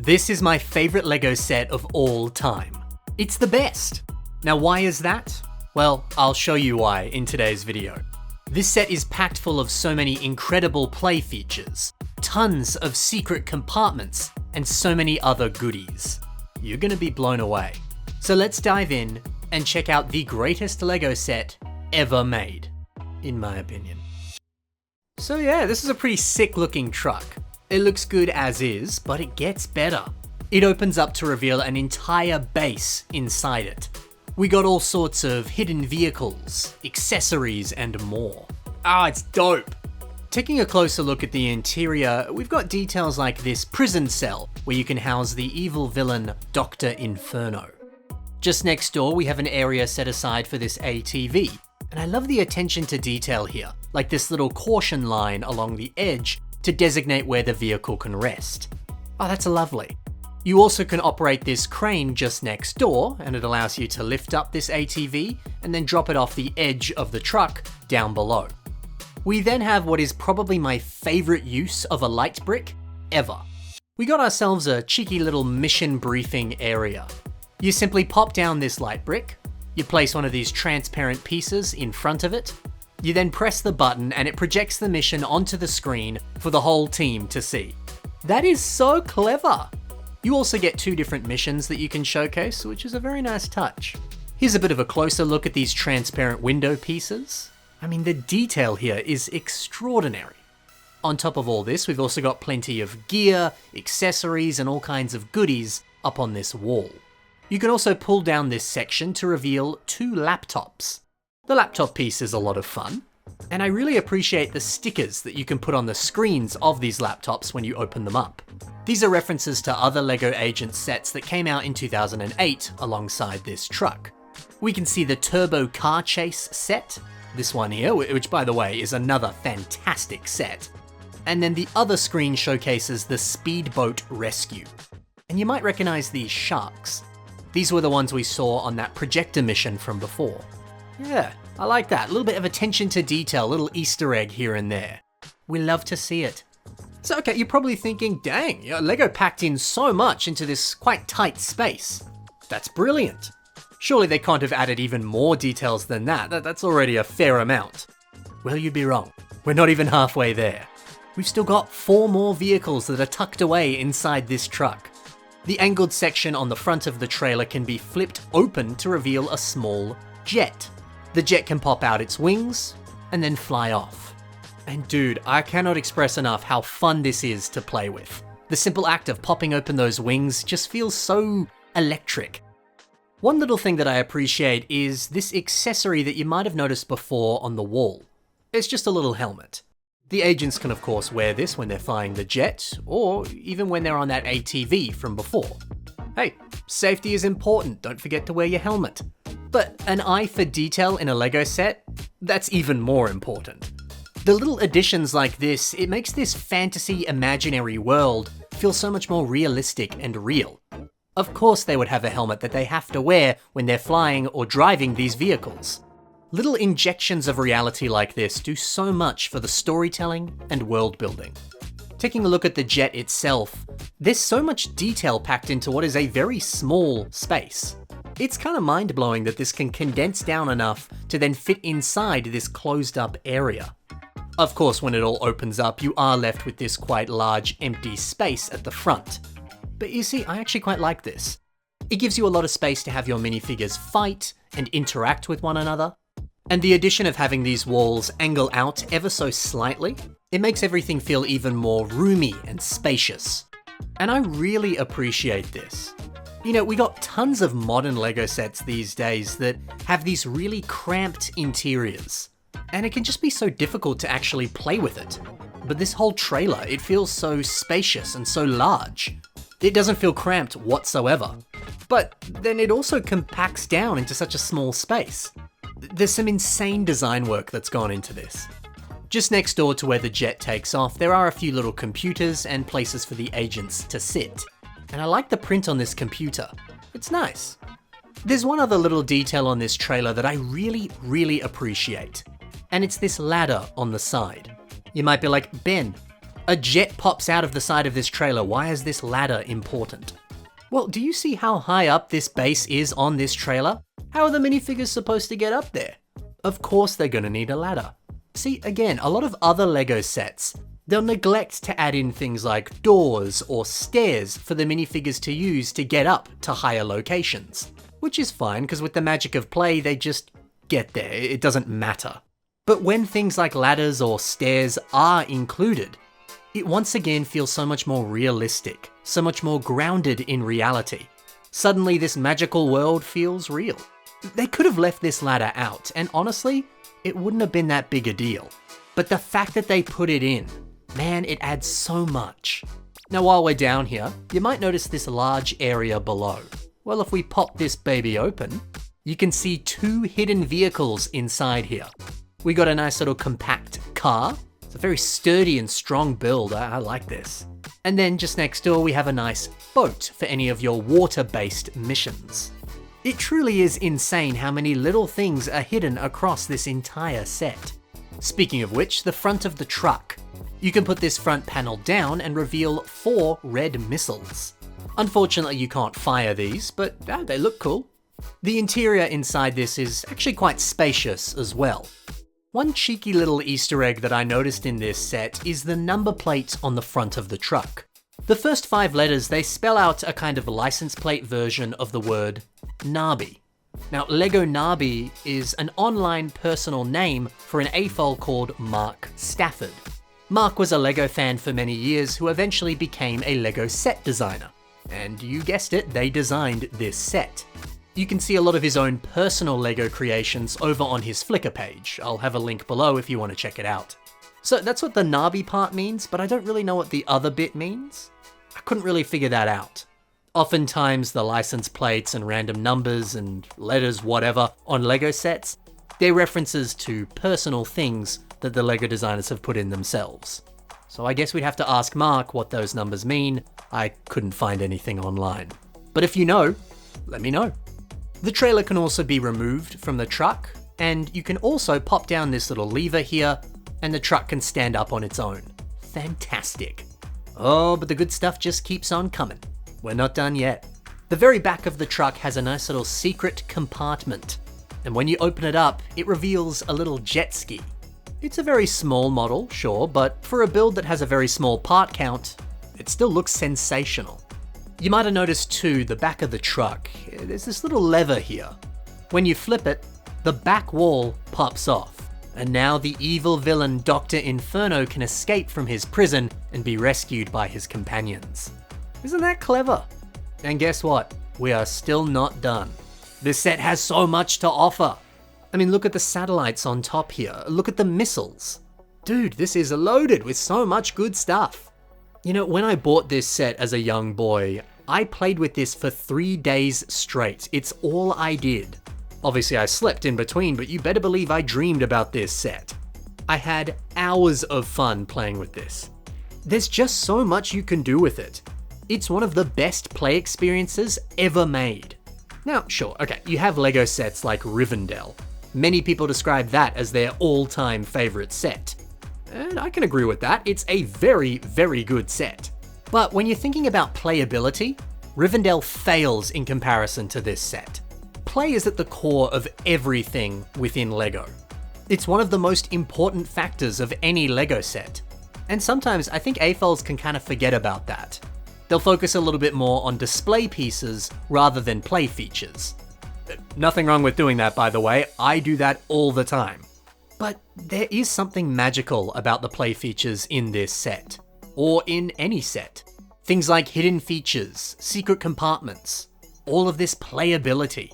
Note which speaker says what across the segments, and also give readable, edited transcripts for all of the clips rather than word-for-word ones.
Speaker 1: This is my favorite Lego set of all time. It's the best. Now why is that? Well, I'll show you why in today's video. This set is packed full of so many incredible play features, tons of secret compartments, and so many other goodies. You're gonna be blown away. So let's dive in and check out the greatest Lego set ever made, in my opinion. So yeah, this is a pretty sick looking truck. It looks good as is, but it gets better. It opens up to reveal an entire base inside it. We got all sorts of hidden vehicles, accessories, and more. It's dope. Taking a closer look at the interior, we've got details like this prison cell, where you can house the evil villain, Dr. Inferno. Just next door, we have an area set aside for this ATV, and I love the attention to detail here, like this little caution line along the edge to designate where the vehicle can rest. That's lovely. You also can operate this crane just next door, and it allows you to lift up this ATV and then drop it off the edge of the truck down below. We then have what is probably my favorite use of a light brick ever. We got ourselves a cheeky little mission briefing area. You simply pop down this light brick, you place one of these transparent pieces in front of it, you then press the button and it projects the mission onto the screen for the whole team to see. That is so clever! You also get 2 different missions that you can showcase, which is a very nice touch. Here's a bit of a closer look at these transparent window pieces. I mean, the detail here is extraordinary. On top of all this, we've also got plenty of gear, accessories, and all kinds of goodies up on this wall. You can also pull down this section to reveal 2 laptops. The laptop piece is a lot of fun, and I really appreciate the stickers that you can put on the screens of these laptops when you open them up. These are references to other LEGO Agent sets that came out in 2008 alongside this truck. We can see the Turbo Car Chase set, this one here, which by the way is another fantastic set. And then the other screen showcases the Speedboat Rescue. And you might recognize these sharks. These were the ones we saw on that projector mission from before. Yeah, I like that. A little bit of attention to detail, a little Easter egg here and there. We love to see it. So okay, you're probably thinking, dang, LEGO packed in so much into this quite tight space. That's brilliant. Surely they can't have added even more details than that. That's already a fair amount. Well, you'd be wrong. We're not even halfway there. We've still got 4 more vehicles that are tucked away inside this truck. The angled section on the front of the trailer can be flipped open to reveal a small jet. The jet can pop out its wings and then fly off. And dude, I cannot express enough how fun this is to play with. The simple act of popping open those wings just feels so electric. One little thing that I appreciate is this accessory that you might have noticed before on the wall. It's just a little helmet. The agents can of course wear this when they're flying the jet, or even when they're on that ATV from before. Hey, safety is important, don't forget to wear your helmet. But an eye for detail in a LEGO set, that's even more important. The little additions like this, it makes this fantasy imaginary world feel so much more realistic and real. Of course they would have a helmet that they have to wear when they're flying or driving these vehicles. Little injections of reality like this do so much for the storytelling and world building. Taking a look at the jet itself, there's so much detail packed into what is a very small space. It's kind of mind-blowing that this can condense down enough to then fit inside this closed up area. Of course, when it all opens up, you are left with this quite large empty space at the front. But you see, I actually quite like this. It gives you a lot of space to have your minifigures fight and interact with one another. And the addition of having these walls angle out ever so slightly, it makes everything feel even more roomy and spacious. And I really appreciate this. You know, we got tons of modern LEGO sets these days that have these really cramped interiors. And it can just be so difficult to actually play with it. But this whole trailer, it feels so spacious and so large. It doesn't feel cramped whatsoever. But then it also compacts down into such a small space. There's some insane design work that's gone into this. Just next door to where the jet takes off, there are a few little computers and places for the agents to sit. And I like the print on this computer. It's nice. There's one other little detail on this trailer that I really appreciate. And it's this ladder on the side. You might be like, Ben, A jet pops out of the side of this trailer. Why is this ladder important? Well, do you see how high up this base is on this trailer? How are the minifigures supposed to get up there? Of course they're gonna need a ladder. See, again, a lot of other LEGO sets, they'll neglect to add in things like doors or stairs for the minifigures to use to get up to higher locations. Which is fine, because with the magic of play, they just get there, it doesn't matter. But when things like ladders or stairs are included, it once again feels so much more realistic, so much more grounded in reality. Suddenly this magical world feels real. They could have left this ladder out, and honestly, it wouldn't have been that big a deal. But the fact that they put it in, man, it adds so much. Now while we're down here, you might notice this large area below. Well, if we pop this baby open, you can see 2 hidden vehicles inside here. We got a nice little compact car. It's a very sturdy and strong build, I like this. And then just next door we have a nice boat for any of your water-based missions. It truly is insane how many little things are hidden across this entire set. Speaking of which, the front of the truck. You can put this front panel down and reveal 4 red missiles. Unfortunately you can't fire these, but they look cool. The interior inside this is actually quite spacious as well. One cheeky little Easter egg that I noticed in this set is the number plate on the front of the truck. The first 5 letters, they spell out a kind of license plate version of the word Nabi. Now, Lego Nabi is an online personal name for an AFOL called Mark Stafford. Mark was a Lego fan for many years who eventually became a Lego set designer. And you guessed it, they designed this set. You can see a lot of his own personal Lego creations over on his Flickr page. I'll have a link below if you want to check it out. So that's what the Nabi part means, but I don't really know what the other bit means. I couldn't really figure that out. Oftentimes the license plates and random numbers and letters, whatever, on Lego sets, they're references to personal things that the Lego designers have put in themselves. So I guess we'd have to ask Mark what those numbers mean. I couldn't find anything online. But if you know, let me know. The trailer can also be removed from the truck, and you can also pop down this little lever here, and the truck can stand up on its own. Fantastic. Oh, but the good stuff just keeps on coming. We're not done yet. The very back of the truck has a nice little secret compartment, and when you open it up, it reveals a little jet ski. It's a very small model, sure, but for a build that has a very small part count, it still looks sensational. You might have noticed too, the back of the truck, there's this little lever here. When you flip it, the back wall pops off, and now the evil villain Dr. Inferno can escape from his prison and be rescued by his companions. Isn't that clever? And guess what? We are still not done. This set has so much to offer. I mean, look at the satellites on top here. Look at the missiles. Dude, this is loaded with so much good stuff. You know, when I bought this set as a young boy, I played with this for 3 days straight. It's all I did. Obviously I slept in between, but you better believe I dreamed about this set. I had hours of fun playing with this. There's just so much you can do with it. It's one of the best play experiences ever made. Now, sure, okay, you have Lego sets like Rivendell. Many people describe that as their all-time favorite set. And I can agree with that, it's a very, very good set. But when you're thinking about playability, Rivendell fails in comparison to this set. Play is at the core of everything within Lego. It's one of the most important factors of any Lego set. And sometimes I think AFOLs can kind of forget about that. They'll focus a little bit more on display pieces rather than play features. Nothing wrong with doing that, by the way, I do that all the time. But there is something magical about the play features in this set, or in any set. Things like hidden features, secret compartments, all of this playability.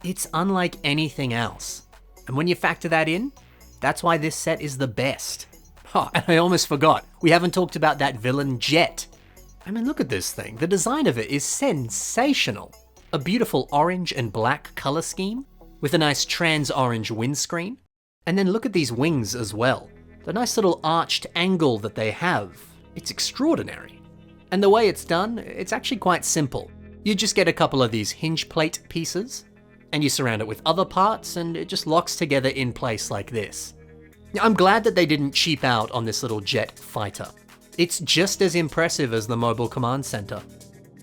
Speaker 1: It's unlike anything else. And when you factor that in, that's why this set is the best. Oh, and I almost forgot, we haven't talked about that villain Jet. I mean, look at this thing, the design of it is sensational. A beautiful orange and black color scheme, with a nice trans orange windscreen. And then look at these wings as well. The nice little arched angle that they have. It's extraordinary. And the way it's done, it's actually quite simple. You just get a couple of these hinge plate pieces, and you surround it with other parts, and it just locks together in place like this. Now, I'm glad that they didn't cheap out on this little jet fighter. It's just as impressive as the mobile command center.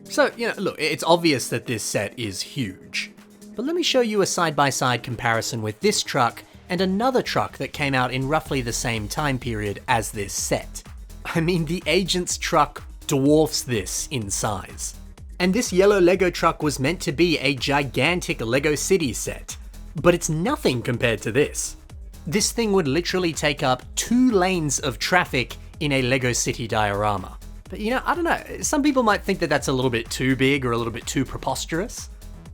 Speaker 1: So, look, it's obvious that this set is huge. But let me show you a side-by-side comparison with this truck and another truck that came out in roughly the same time period as this set. I mean, the Agent's truck dwarfs this in size. And this yellow Lego truck was meant to be a gigantic Lego City set, but it's nothing compared to this. This thing would literally take up 2 lanes of traffic in a Lego City diorama. But I don't know, some people might think that that's a little bit too big or a little bit too preposterous.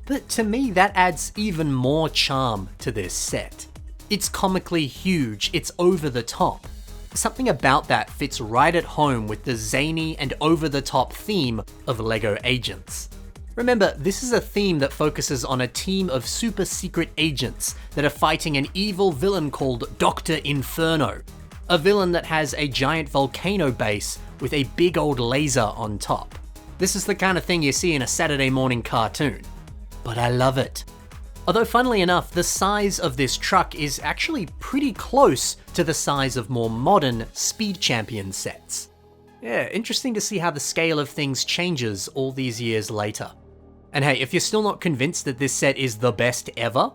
Speaker 1: But to me, that adds even more charm to this set. It's comically huge, it's over the top. Something about that fits right at home with the zany and over-the-top theme of LEGO Agents. Remember, this is a theme that focuses on a team of super secret agents that are fighting an evil villain called Dr. Inferno, a villain that has a giant volcano base with a big old laser on top. This is the kind of thing you see in a Saturday morning cartoon. But I love it. Although funnily enough, the size of this truck is actually pretty close to the size of more modern Speed Champion sets. Yeah, interesting to see how the scale of things changes all these years later. And hey, if you're still not convinced that this set is the best ever,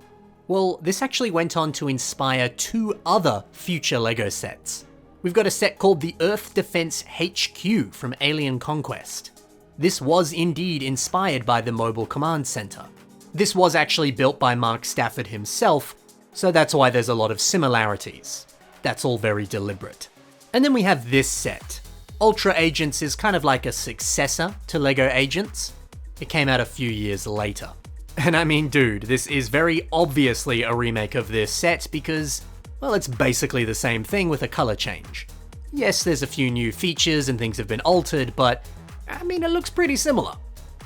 Speaker 1: well, this actually went on to inspire 2 other future LEGO sets. We've got a set called the Earth Defense HQ from Alien Conquest. This was indeed inspired by the Mobile Command Center. This was actually built by Mark Stafford himself, so that's why there's a lot of similarities. That's all very deliberate. And then we have this set. Ultra Agents is kind of like a successor to LEGO Agents. It came out a few years later. And I mean, dude, this is very obviously a remake of this set because, well, it's basically the same thing with a color change. Yes, there's a few new features and things have been altered, but I mean, it looks pretty similar.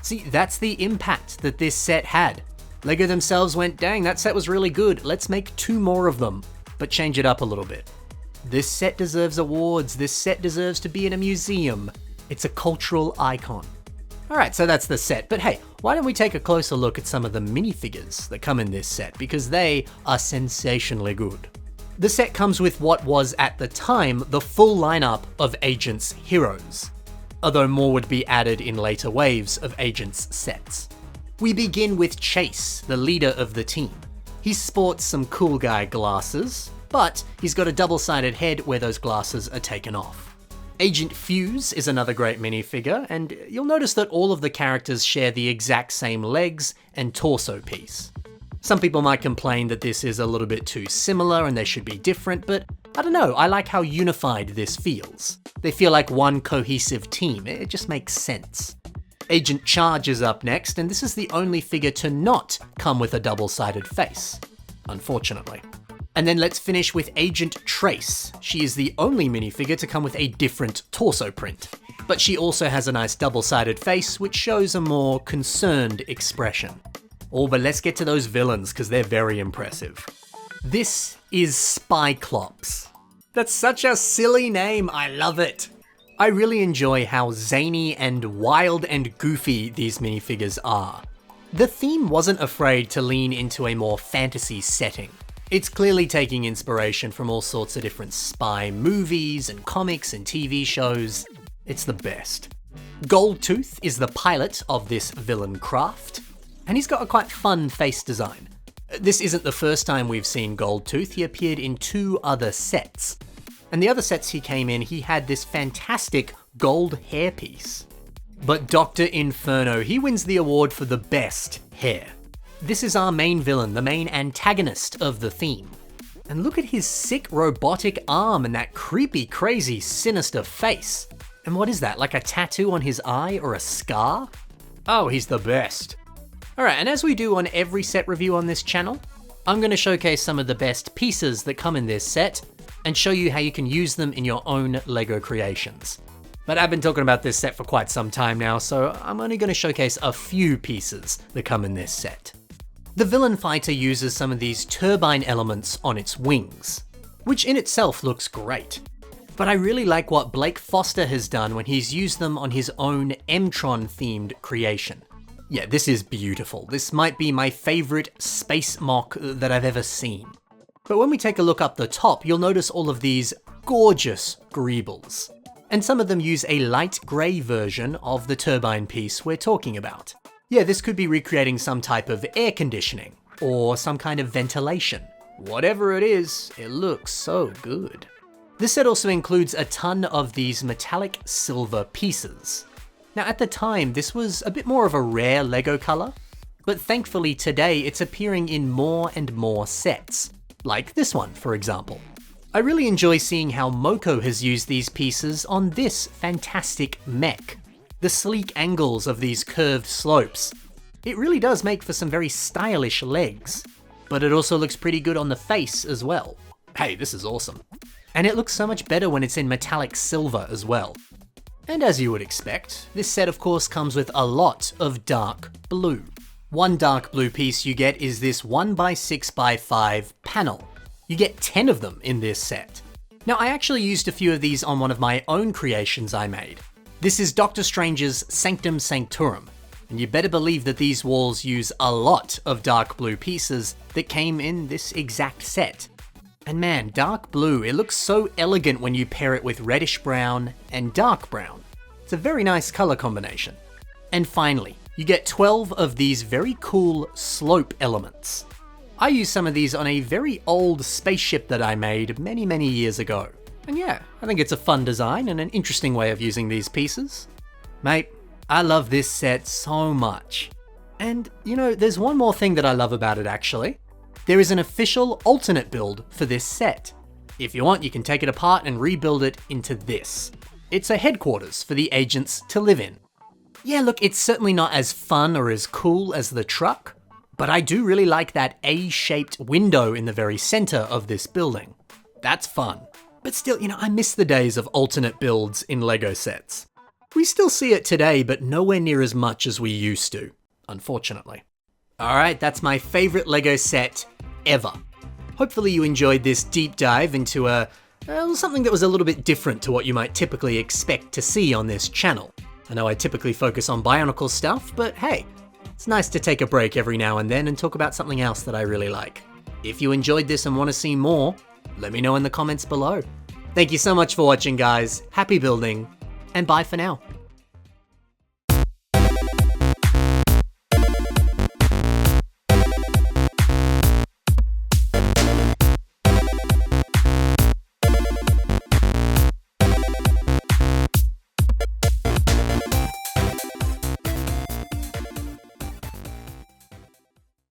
Speaker 1: See, that's the impact that this set had. LEGO themselves went, dang, that set was really good, let's make 2 more of them, but change it up a little bit. This set deserves awards, this set deserves to be in a museum. It's a cultural icon. Alright, so that's the set, but hey, why don't we take a closer look at some of the minifigures that come in this set, because they are sensationally good. The set comes with what was, at the time, the full lineup of Agents heroes, although more would be added in later waves of Agents sets. We begin with Chase, the leader of the team. He sports some cool guy glasses, but he's got a double-sided head where those glasses are taken off. Agent Fuse is another great minifigure, and you'll notice that all of the characters share the exact same legs and torso piece. Some people might complain that this is a little bit too similar and they should be different, but I don't know, I like how unified this feels. They feel like one cohesive team, it just makes sense. Agent Charge is up next, and this is the only figure to not come with a double-sided face, unfortunately. And then let's finish with Agent Trace. She is the only minifigure to come with a different torso print, but she also has a nice double-sided face which shows a more concerned expression. Oh, but let's get to those villains because they're very impressive. This is Spyclops. That's such a silly name, I love it. I really enjoy how zany and wild and goofy these minifigures are. The theme wasn't afraid to lean into a more fantasy setting. It's clearly taking inspiration from all sorts of different spy movies and comics and TV shows. It's the best. Goldtooth is the pilot of this villain craft, and he's got a quite fun face design. This isn't the first time we've seen Goldtooth, he appeared in 2 other sets. And the other sets he came in, he had this fantastic gold hairpiece. But Dr. Inferno, he wins the award for the best hair. This is our main villain, the main antagonist of the theme. And look at his sick robotic arm and that creepy, crazy, sinister face. And what is that, like a tattoo on his eye or a scar? Oh, he's the best. Alright, and as we do on every set review on this channel, I'm going to showcase some of the best pieces that come in this set, and show you how you can use them in your own LEGO creations. But I've been talking about this set for quite some time now, so I'm only going to showcase a few pieces that come in this set. The villain fighter uses some of these turbine elements on its wings, which in itself looks great. But I really like what Blake Foster has done when he's used them on his own M-Tron themed creation. Yeah, this is beautiful. This might be my favorite space mock that I've ever seen. But when we take a look up the top, you'll notice all of these gorgeous greebles. and some of them use a light grey version of the turbine piece we're talking about. Yeah, this could be recreating some type of air conditioning, or some kind of ventilation. Whatever it is, it looks so good. This set also includes a ton of these metallic silver pieces. Now at the time, this was a bit more of a rare LEGO color, but thankfully today it's appearing in more and more sets, like this one for example. I really enjoy seeing how Moko has used these pieces on this fantastic mech. The sleek angles of these curved slopes. It really does make for some very stylish legs, but it also looks pretty good on the face as well. Hey, this is awesome. And it looks so much better when it's in metallic silver as well. And as you would expect, this set of course comes with a lot of dark blue. One dark blue piece you get is this 1x6x5 panel. You get 10 of them in this set. Now I actually used a few of these on one of my own creations I made. This is Doctor Strange's Sanctum Sanctorum, and you better believe that these walls use a lot of dark blue pieces that came in this exact set. And man, dark blue, it looks so elegant when you pair it with reddish brown and dark brown. It's a very nice color combination. And finally, you get 12 of these very cool slope elements. I used some of these on a very old spaceship that I made many years ago. And yeah, I think it's a fun design and an interesting way of using these pieces. Mate, I love this set so much. And you know, there's one more thing that I love about it actually. There is an official alternate build for this set. If you want, you can take it apart and rebuild it into this. It's a headquarters for the agents to live in. Yeah, look, it's certainly not as fun or as cool as the truck, but I do really like that A-shaped window in the very center of this building. That's fun. But still, you know, I miss the days of alternate builds in LEGO sets. We still see it today, but nowhere near as much as we used to, unfortunately. Alright, that's my favorite LEGO set ever. Hopefully you enjoyed this deep dive into something that was a little bit different to what you might typically expect to see on this channel. I know I typically focus on Bionicle stuff, but hey, it's nice to take a break every now and then and talk about something else that I really like. If you enjoyed this and want to see more, let me know in the comments below. Thank you so much for watching guys, happy building, and bye for now.